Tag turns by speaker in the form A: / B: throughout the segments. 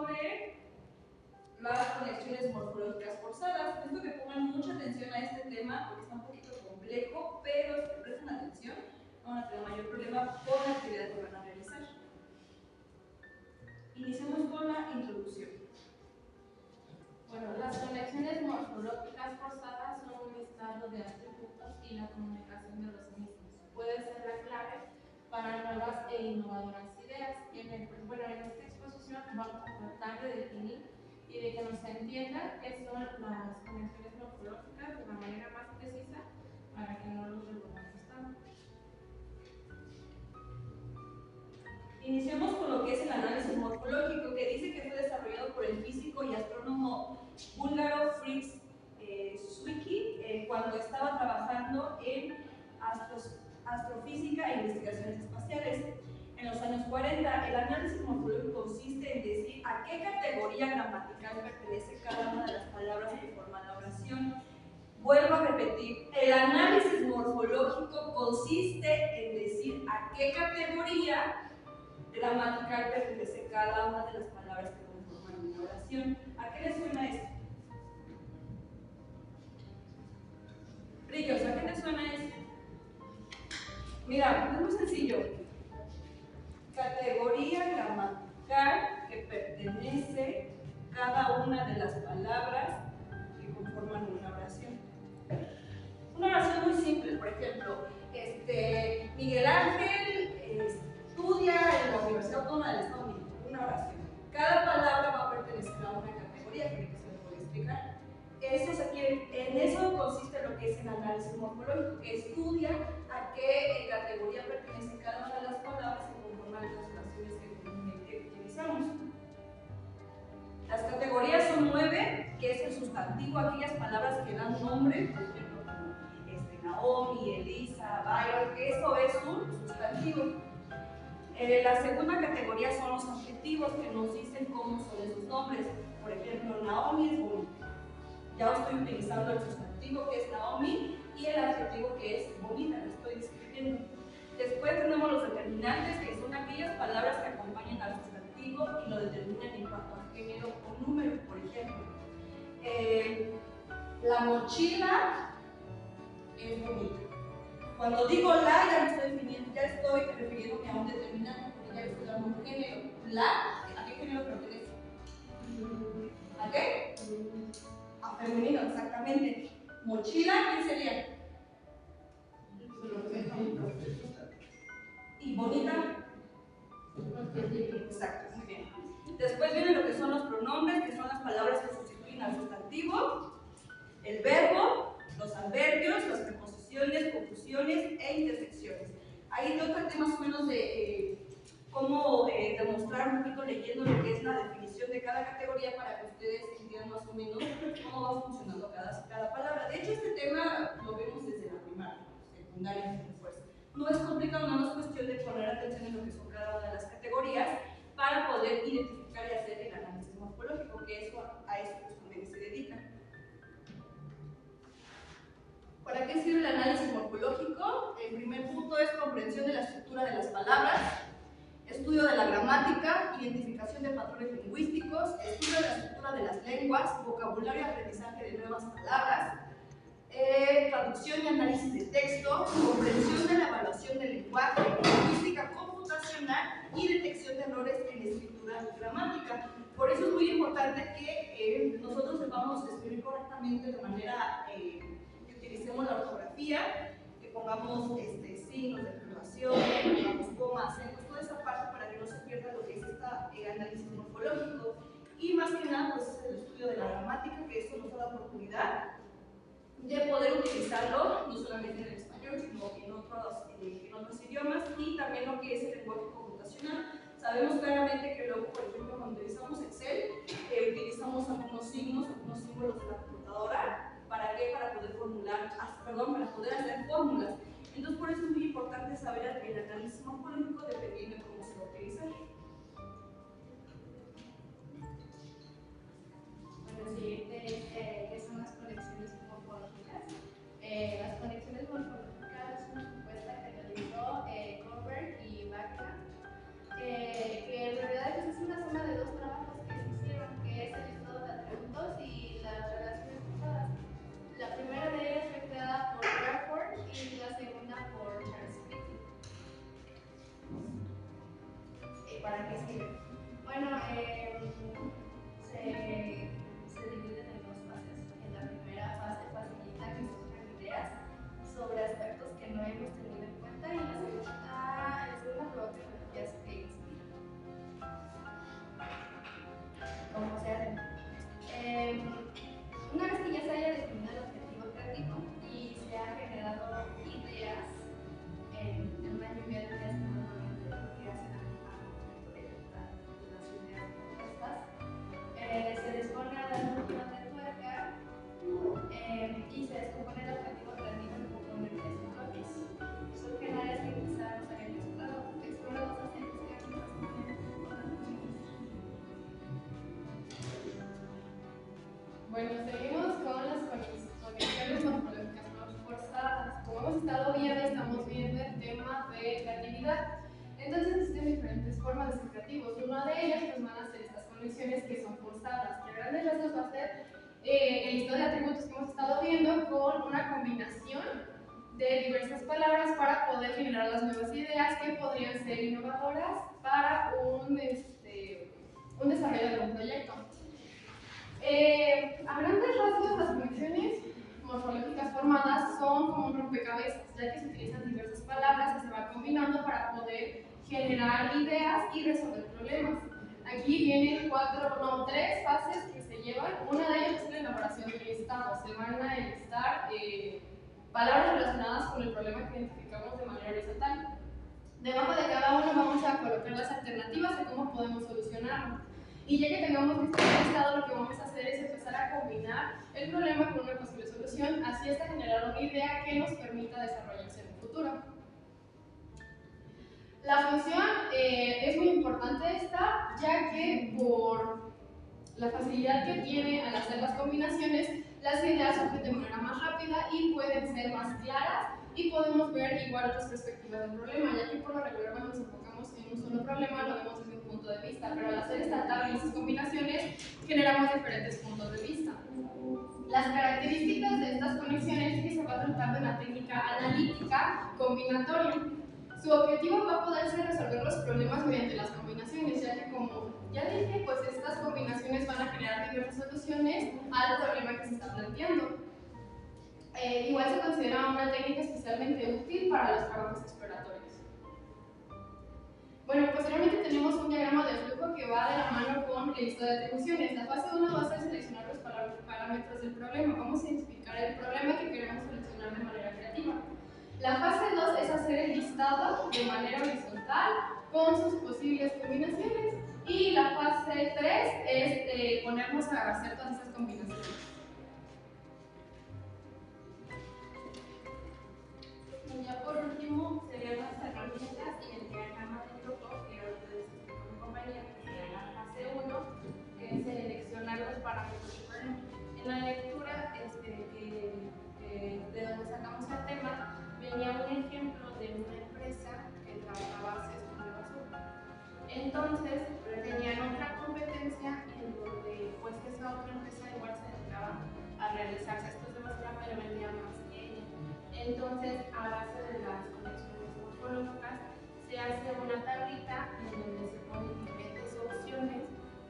A: sobre las conexiones morfológicas forzadas. Necesito que pongan mucha atención a este tema porque está un poquito complejo, pero si prestan atención no van a tener mayor problema con la actividad que van a realizar. Iniciamos con la introducción.
B: Bueno, las conexiones morfológicas forzadas son un listado de atributos y la comunicación de los mismos. Puede ser la clave para nuevas e innovadoras ideas. En esta exposición vamos a tratar de definir y de que nos entienda qué son las conexiones morfológicas de una manera más precisa para que no los revolvamos tanto.
A: Iniciamos con lo que es el análisis morfológico, que dice que fue desarrollado por el físico y astrónomo búlgaro Fritz Zwicky cuando estaba trabajando en astrofísica e investigaciones espaciales. En los años 40, el análisis morfológico consiste en decir a qué categoría gramatical pertenece cada una de las palabras que forman la oración. Vuelvo a repetir, el análisis morfológico consiste en decir a qué categoría gramatical pertenece cada una de las palabras que conforman una oración. ¿A qué les suena esto? Brillos, ¿a qué te suena esto? Mira, es muy sencillo. Categoría gramatical que pertenece cada una de las palabras que conforman una oración. Una oración muy simple, por ejemplo, Miguel Ángel estudia en la Universidad Autónoma del Estado de México. Una oración. Cada palabra va a pertenecer a una categoría, que se me puede explicar. En eso consiste lo que es el análisis morfológico, que estudia a qué categoría pertenece cada una de las palabras que conforman las oraciones que comúnmente utilizamos. Las categorías son 9, que es el sustantivo, aquellas palabras que dan nombre, por ejemplo, como Naomi, Elisa, Byron, que eso es un sustantivo. La segunda categoría son los adjetivos, que nos dicen cómo son esos nombres. Por ejemplo, Naomi es bonita. Ya estoy utilizando el sustantivo, que es Naomi, y el adjetivo, que es bonita, lo estoy describiendo. Después tenemos los determinantes, que son aquellas palabras que acompañan al sustantivo y lo determinan en cuanto a género o número. Por ejemplo, la mochila es bonita. Cuando digo la, ya estoy refiriéndome a un determinante, porque ya estoy dando un género. La, ¿a qué género pertenece? ¿A qué? A femenino, exactamente. Mochila, ¿quién sería? ¿Y bonita? Exacto, muy bien. Después vienen lo que son los pronombres, que son las palabras que sustituyen al sustantivo, el verbo, los adverbios, las preposiciones, confusiones e intersecciones. Ahí yo traté más o menos de cómo demostrar un poquito leyendo lo que es la definición de cada categoría para que ustedes entiendan más o menos cómo va funcionando cada palabra. De hecho, este tema lo vemos desde la primaria, secundaria, pues. No es complicado, no es cuestión de poner atención en lo que son cada una de las categorías para poder identificar y hacer el análisis morfológico, que a eso justamente se dedica. ¿Para qué sirve el análisis morfológico? El primer punto es comprensión de la estructura de las palabras, estudio de la gramática, identificación de patrones lingüísticos, estudio de la estructura de las lenguas, vocabulario y aprendizaje de nuevas palabras, traducción y análisis de texto, comprensión de la evaluación del lenguaje, lingüística computacional y detección de errores en escritura y gramática. Por eso es muy importante que nosotros sepamos escribir correctamente de manera que utilicemos la ortografía, que pongamos signos de puntuación, que pongamos comas, toda esa parte para que no se pierda lo que es este análisis morfológico. Y más que nada, pues es el estudio de la gramática, que esto nos da la oportunidad de poder utilizarlo no solamente en el español, sino en otros idiomas, y también lo que es el lenguaje computacional. Sabemos claramente que luego, por ejemplo, cuando utilizamos Excel, utilizamos algunos signos, algunos símbolos de la computadora. ¿Para qué? Para poder para poder hacer fórmulas. Entonces, por eso es muy importante saber el análisis morfológico dependiendo de cómo se va a utilizar.
B: Bueno, el siguiente es qué son las conexiones morfológicas. Las conexiones morfológicas es una propuesta que realizó Kohlberg y Wagner, que en realidad es una suma de dos trabajos que se Bueno, seguimos con las conexiones morfológicas no forzadas. Como hemos estado viendo, estamos viendo el tema de creatividad. Entonces existen diferentes formas de ser creativos. Una de ellas pues, van a ser estas conexiones que son forzadas, que a grandes rasgos va a ser el listado de atributos que hemos estado viendo con una combinación de diversas palabras para poder generar las nuevas ideas que podrían ser innovadoras para un desarrollo de un proyecto. A grandes rasgos, las conexiones morfológicas formadas son como un rompecabezas, ya que se utilizan diversas palabras que se van combinando para poder generar ideas y resolver problemas. Aquí vienen tres fases que se llevan. Una de ellas es la elaboración del listado. Se van a enlistar palabras relacionadas con el problema que identificamos de manera horizontal. Debajo de cada uno vamos a colocar las alternativas de cómo podemos solucionarlo. Y ya que tengamos listo el listado, lo que vamos a hacer es empezar a combinar el problema con una posible solución, así hasta generar una idea que nos permita desarrollarse en un futuro. La función es muy importante esta, ya que por la facilidad que tiene al hacer las combinaciones, las ideas surgen de manera más rápida y pueden ser más claras y podemos ver igual otras perspectivas del problema, ya que por lo regular cuando nos enfocamos en un solo problema lo vemos desde un punto de vista, pero al hacer esta tabla y estas combinaciones generamos diferentes puntos de vista. Las características de estas conexiones es que se va a tratar de una técnica analítica combinatoria. Su objetivo va a poder ser resolver los problemas mediante las combinaciones, ya que como ya dije, pues estas combinaciones van a generar diversas soluciones al problema que se está planteando. Igual se considera una técnica especialmente útil para los trabajos exploratorios. Bueno, posteriormente tenemos un diagrama de flujo que va de la mano con el listado de atribuciones. La fase 1 va a ser seleccionar los parámetros del problema. Vamos a identificar el problema que queremos solucionar de manera creativa. La fase 2 es hacer el listado de manera horizontal con sus posibles combinaciones. Y la fase 3 es ponernos a hacer todas esas combinaciones. Y ya por último serían las herramientas y el diagrama de grupo, que ustedes explican mi compañía, que sería la fase 1, que es seleccionar los parámetros del problema. En la lectura de donde sacamos el tema, venía un ejemplo de una empresa que trabajaba cestos de basura. Entonces, tenían otra competencia en donde pues esa otra empresa igual se dedicaba a realizar cestos de basura, pero vendía más que ella. Entonces, a base de las conexiones morfológicas, se hace una tablita en donde se ponen diferentes opciones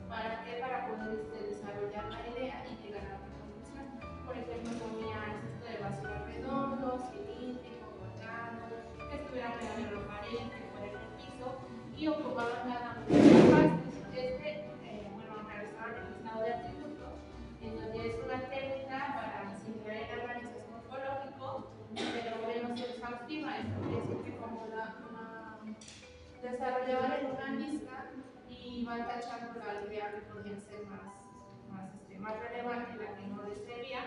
B: para poder desarrollar la idea y llegar a una conclusión. Por ejemplo, ponía el cesto de basura redondo, cilíndrico, cuadrado, que estuviera pegado en la pared, que fuera en el piso, y ocupaban cada una de las partes. Realizaban el listado de atributos, en donde es una técnica para simular el análisis morfológico, pero menos exhaustiva. Esto quiere decir que como desarrollaban en una lista y van tachando la idea que podría ser más relevante y la que no les servía,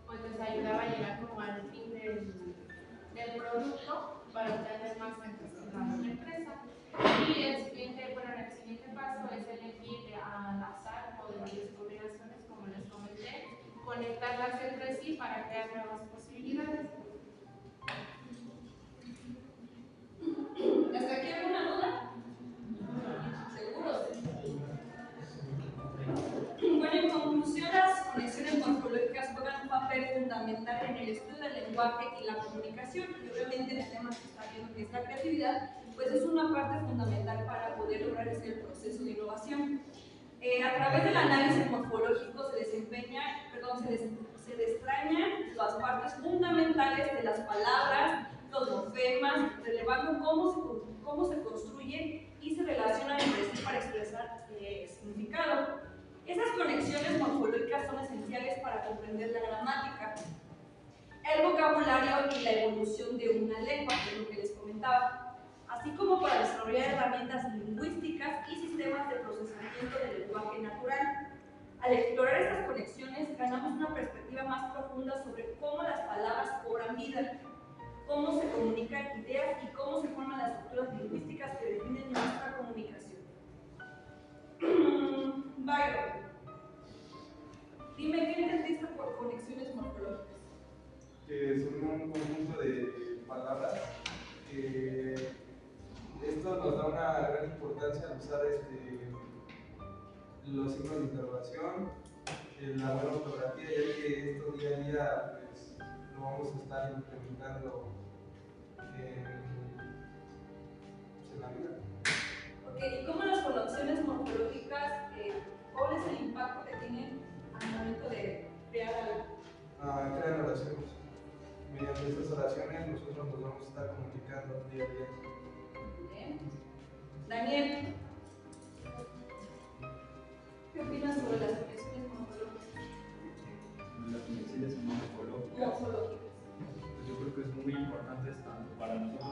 B: pues les ayudaba a llegar como al fin del producto para obtener más ventas en la empresa. Y el siguiente paso es elegir al azar o de varias combinaciones, como les comenté, conectarlas entre sí para crear nuevas posibilidades.
A: ¿Hasta aquí alguna duda? ¿Seguros? Bueno, en conclusión, las conexiones morfológicas juegan un papel fundamental en el estudio del lenguaje y la comunicación, y obviamente en el tema que está viendo, que es la creatividad, pues es una parte fundamental para poder lograr ese proceso de innovación. A través del análisis morfológico se destrañan las partes fundamentales de las palabras, los morfemas, relevando cómo se construyen y se relacionan entre sí para expresar significado. Esas conexiones morfológicas son esenciales para comprender la gramática, el vocabulario y la evolución de una lengua, que es lo que les comentaba, así como para desarrollar herramientas lingüísticas y sistemas de procesamiento del lenguaje natural. Al explorar estas conexiones, ganamos una perspectiva más profunda sobre cómo las palabras cobran vida, cómo se comunican ideas y cómo se forman las estructuras lingüísticas que definen nuestra comunicación. Byron. Dime, ¿qué entendiste por conexiones morfológicas?
C: Que son un conjunto de palabras que esto nos da una gran importancia al usar los signos de interrogación, la buena ortografía, ya que esto día a día pues, lo vamos a estar implementando en la vida.
A: Ok, ¿y cómo las conexiones morfológicas, cuál es el impacto que tienen al momento de crear algo?
C: Crean oraciones. Mediante estas oraciones nosotros nos vamos a estar comunicando día a día.
A: Bien. Daniel, ¿qué opinas sobre las conexiones morfológicas?
D: Las conexiones morfológicas, pues yo creo que es muy importante tanto para nosotros